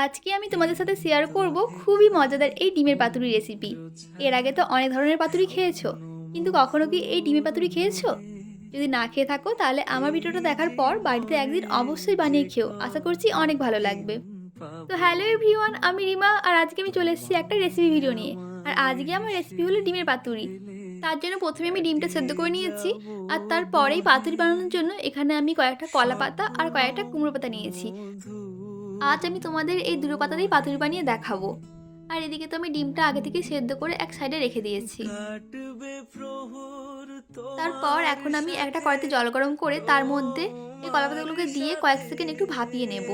আজকে আমি তোমাদের সাথে শেয়ার করব খুবই মজাদার এই ডিমের পাতুরি রেসিপি। এর আগে তো অনেক ধরনের পাতুরি খেয়েছো, কিন্তু কখনো কি এই ডিমের পাতুরি খেয়েছো? যদি না খেয়ে থাকো তাহলে আমার ভিডিওটা দেখার পর বাড়িতে একদিন অবশ্যই বানিয়ে খেও, আশা করছি অনেক ভালো লাগবে। তো হ্যালো এভরিওয়ান, আমি রিমা আর আজকে আমি চলে এসেছি একটা রেসিপি ভিডিও নিয়ে। আর আজকে আমার রেসিপি হলো ডিমের পাতুরি। তার জন্য প্রথমে আমি ডিমটা সেদ্ধ করে নিয়েছি, আর তারপরেই পাতুরি বানানোর জন্য এখানে আমি কয়েকটা কলা পাতা আর কয়েকটা কুমড়ো পাতা নিয়েছি। আজ আমি তোমাদের এই দুটো পাতা দিয়ে পাতুরি বানিয়ে দেখাবো। আর এদিকে তো আমি ডিমটা আগে থেকে সেদ্ধ করে এক সাইডে রেখে দিয়েছি। তারপর এখন আমি একটা কড়াইতে জল গরম করে তার মধ্যে এই কলা পাতাগুলোকে দিয়ে কয়েক সেকেন্ড একটু ভাপিয়ে নেব।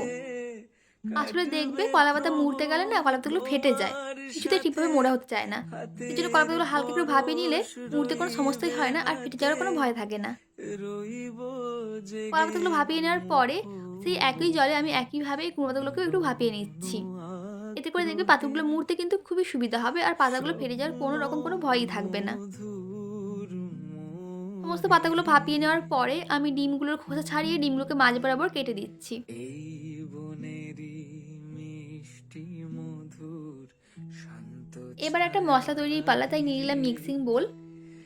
আসলে দেখবে কলা পাতা মুড়তে গেলে না কলা পাতাগুলো ফেটে যায়, কিছুতেই ঠিকভাবে মোড়া হতে চায় না। এই জন্য কলা পাতাগুলো হালকা একটু ভাপিয়ে নিলে মুড়তে কোনো সমস্যাই হয় না, আর ফেটে যাওয়ার কোনো ভয় থাকে না। কলা পাতাগুলো ভাপিয়ে নেওয়ার পরে সেই একই জলে আমি একইভাবে এই কুমড়ো পাতাগুলোকেও একটু ভাপিয়ে নিচ্ছি। এতে করে দেখবে পাতাগুলো মুড়তে কিন্তু খুবই সুবিধা হবে, আর পাতাগুলো ফেটে যাওয়ার কোনো ভয়ই থাকবে না। সমস্ত পাতাগুলো ভাপিয়ে নেওয়ার পরে আমি ডিমগুলোর খোসা ছাড়িয়ে ডিমগুলোকে মাঝ বরাবর কেটে দিচ্ছি। এবার একটা মশলা তৈরির পালা, তাই নিয়ে নিলাম মিক্সিং বোল।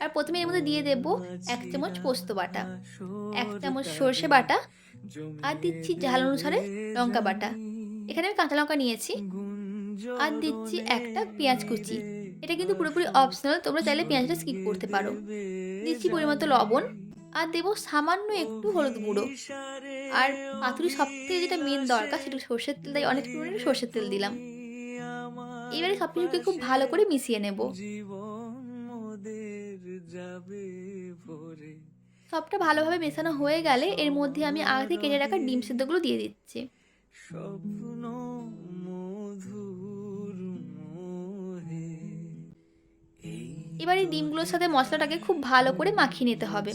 আর প্রথমে এর মধ্যে দিয়ে দেব 1 চামচ পোস্ত বাটা, 1 চামচ সর্ষে বাটা, আর দিচ্ছি ঝাল অনুসারে লঙ্কা বাটা। এখানে আমি কাঁচা লঙ্কা নিয়েছি। আর দিচ্ছি একটা পেঁয়াজ কুচি। এটা কিন্তু পুরোপুরি অপশনাল, তোমরা চাইলে পেঁয়াজটা স্কিপ করতে পারো। দিচ্ছি পরিমতো লবণ, আর দেবো সামান্য একটু হলুদ গুঁড়ো। আর পাতুরি সব থেকে যেটা মেন দরকার সেটা সর্ষের তেল, তাই অনেক পরিমাণে সর্ষের তেল দিলাম। এবারে সব কিছুকে খুব ভালো করে মিশিয়ে নেব। সবটা ভালোভাবে মেশানো হয়ে গেলে এর মধ্যে আমি আগে থেকে কেটে রাখা ডিম সিদ্ধগুলো দিয়ে দিচ্ছি। এবার এই ডিমগুলোর সাথে মশলাটাকে খুব ভালো করে মাখিয়ে নিতে হবে।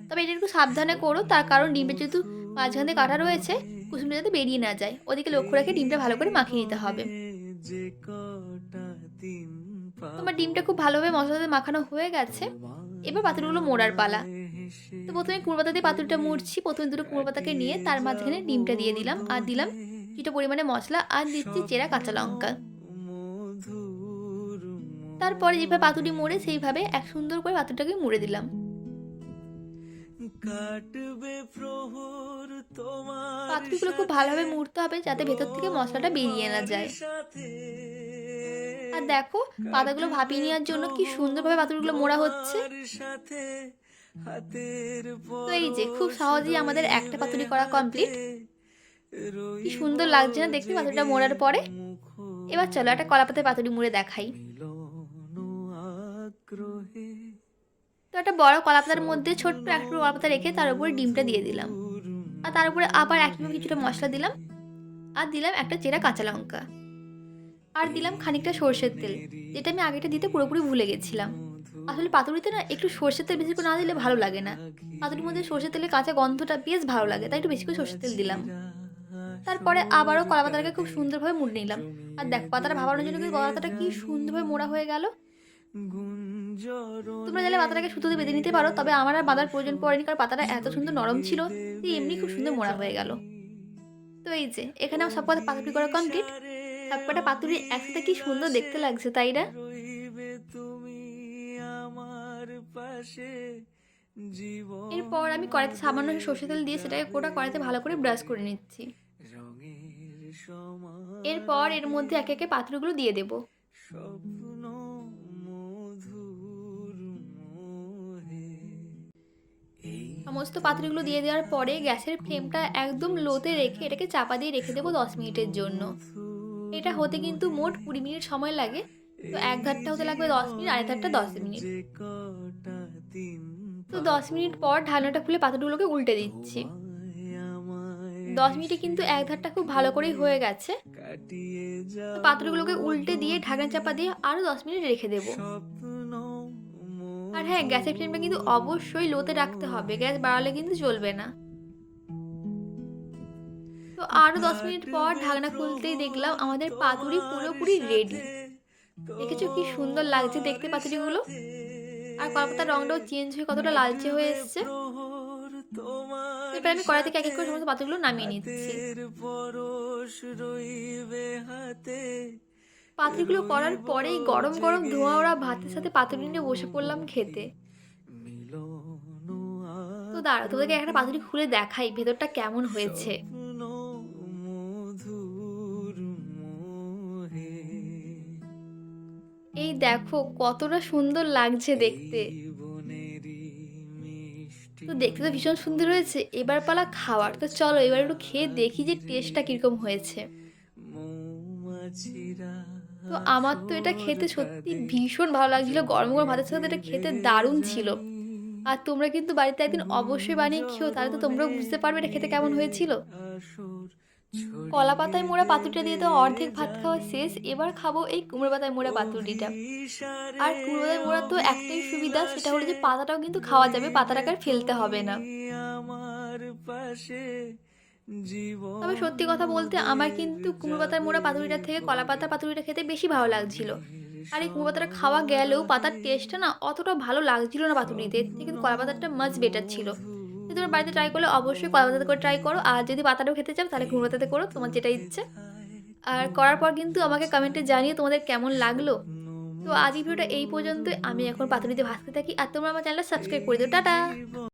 তবে এটা একটু সাবধানে করো, তার কারণ ডিমটা যেহেতু মাঝখান দিয়ে কাটা রয়েছে, কুসুমটা যাতে বেরিয়ে না যায়, ওদিকে লক্ষ্য রেখে ডিমটা ভালো করে মাখিয়ে নিতে হবে। তোমার ডিমটা খুব ভালোভাবে মশলার সাথে মাখানো হয়ে গেছে। এবার পাতুরিগুলো মোড়ার পালা। তো প্রথমে কুমড়ো পাতা দিয়ে পাতুরিটা মুড়ছি। প্রথমে দুটো কুমড়ো পাতাকে নিয়ে তার মাঝখানে ডিমটা দিয়ে দিলাম, আর দিলাম কিছুটা পরিমাণে মশলা, আর দিচ্ছি চেরা কাঁচা লঙ্কা। তারপরে যেভাবে পাতুরি মোড়ে সেইভাবে এক সুন্দর করে পাতুরিটাকে মুড়ে দিলাম। পাতুরিগুলো খুব ভালোভাবে মুড়তে হবে যাতে ভেতর থেকে মশলাটা বেরিয়ে না যায়। আর দেখো পাতাগুলো ভাপিয়ে নেওয়ার জন্য কি সুন্দরভাবে পাতুরিগুলো মোড়া হচ্ছে। তো এই যে খুব সহজেই আমাদের একটা পাতুরি করা কমপ্লিট। কি সুন্দর লাগছে না দেখতে পাতুরিটা মোড়ার পরে। এবার চলো একটা কলা পাতায় পাতুরি মুড়ে দেখাই। তো একটা বড় কলা পাতার মধ্যে ছোট্ট একটা কলা পাতা রেখে তার উপরে ডিমটা দিয়ে দিলাম, আর তার উপরে আবার একইভাবে কিছুটা মশলা দিলাম, আর দিলাম একটা চেরা কাঁচা লঙ্কা, আর দিলাম খানিকটা সর্ষের তেল, যেটা আমি আগেটা দিতে পুরোপুরি ভুলে গেছিলাম। আসলে পাতুরিতে না একটু সর্ষের তেল বেশি করে না দিলে ভালো লাগে না। পাতুরির মধ্যে সর্ষের তেলের কাঁচা গন্ধটা বেশ ভালো লাগে, তাই একটু বেশি করে সর্ষের তেল দিলাম। তারপরে আবারও কলা পাতাটাকে খুব সুন্দরভাবে মুড়ে নিলাম। আর দেখো পাতাটা ভাবানোর জন্য কিন্তু কলা পাতাটা কি সুন্দরভাবে মোড়া হয়ে গেল। তোমরা চাইলে পাতাটাকে সুতো দিয়ে বেঁধে নিতে পারো, তবে আমার আর বাঁধার প্রয়োজন পড়েনি, কারণ পাতাটা এত সুন্দর নরম ছিল যে এমনি খুব সুন্দর মোড়া হয়ে গেল। তো এই যে এখানে আমার সব কটা পাতুরি করা কমপ্লিট। সব কটা পাতুরি একসাথে কি সুন্দর দেখতে লাগছে, তাই না? এরপর আমি কড়াইতে সামান্য সর্ষে তেল দিয়ে সেটাকে গোটা কড়াইতে ভালো করে ব্রাশ করে নিচ্ছি। এরপর এর মধ্যে একে একে পাতুরিগুলো দিয়ে দেব। সমস্ত পাতুরিগুলো দিয়ে দেওয়ার পরে গ্যাসের ফ্লেমটা একদম লোতে রেখে এটাকে চাপা দিয়ে রেখে দেবো 10 মিনিটের জন্য। এটা হতে কিন্তু মোট 20 মিনিট সময় লাগে। তো এক ধারটা হতে লাগবে 10 মিনিট, আরেক ধারটা 10 মিনিট। তো 10 মিনিট পর ঢাকনাটা খুলে পাতুরিগুলোকে উল্টে দিচ্ছি। 10 মিনিটে কিন্তু এক ধারটা খুব ভালো করেই হয়ে গেছে। তো পাতুরিগুলোকে উল্টে দিয়ে ঢাকনা চাপা দিয়ে আরও 10 মিনিট রেখে দেবো। আর হ্যাঁ, গ্যাসের ফ্লেমটা কিন্তু অবশ্যই লোতে রাখতে হবে, গ্যাস বাড়ালে কিন্তু চলবে না। তো আরও 10 মিনিট পর ঢাকনা খুলতেই দেখলাম আমাদের পাতুরি পুরোপুরি রেডি। দেখেছো কি সুন্দর লাগছে দেখতে পাতুরিগুলো, আর কলাপাতার রঙটাও চেঞ্জ হয়ে কতটা লালচে হয়ে এসছে। এবার আমি কড়াই থেকে এক এক করে সমস্ত পাতুরিগুলো নামিয়ে নিচ্ছি। পাতুরিগুলো করার পরেই গরম গরম ধোঁয়া ওরা ভাতের সাথে পাতুরি নিয়ে বসে পড়লাম খেতে। তো দাঁড়াও, তোদেরকে একটা পাতুরি খুলে দেখাই ভেতরটা কেমন হয়েছে। এই দেখো কতটা সুন্দর লাগছে দেখতে। তো দেখতে তো ভীষণ সুন্দর হয়েছে, এবার পালা খাওয়ার। তো চলো এবার একটু খেয়ে দেখি যে টেস্টটা কীরকম হয়েছে। তো আমার তো এটা খেতে সত্যি ভীষণ ভালো লাগছিলো, গরম গরম ভাতের সাথে এটা খেতে দারুণ ছিল। আর তোমরা কিন্তু বাড়িতে একদিন অবশ্যই বানিয়ে খেও, তাহলে তো তোমরাও বুঝতে পারবে এটা খেতে কেমন হয়েছিল। কলা পাতায় মোড়া পাতুরিটা দিয়ে তো অর্ধেক ভাত খাওয়া শেষ, এবার খাবো এই কুমড়ো পাতায় মোড়া পাতুরিটা। আর কুমড়ো পাতায় মোড়া তো একটাই সুবিধা, সেটা হলো যে পাতাটাও কিন্তু খাওয়া যাবে, পাতাটাকে আর ফেলতে হবে না। তবে সত্যি কথা বলতে আমার কিন্তু কুমড়ো পাতার মোড়া পাতুরিটার থেকে কলা পাতার পাতুরিটা খেতে বেশি ভালো লাগছিল। আর এই কুমড়ো পাতাটা খাওয়া গেলেও পাতার টেস্টটা না অতটা ভালো লাগছিল না পাতুরিতে, এর থেকে কিন্তু কলা পাতাটা মাছ বেটার ছিল। যদি তোমরা বাড়িতে ট্রাই করলে অবশ্যই কলা পাতাতে করে ট্রাই করো, আর যদি পাতাটাও খেতে চাও তাহলে কুমড়ো পাতাতে করো, তোমার যেটা ইচ্ছে। আর করার পর কিন্তু আমাকে কমেন্টে জানিয়ে তোমাদের কেমন লাগলো। তো আজ এই ভিডিওটা এই পর্যন্তই। আমি এখন পাতুরিতে ভাজতে থাকি, আর তোমরা আমার চ্যানেলটা সাবস্ক্রাইব করে দিও। টাটা।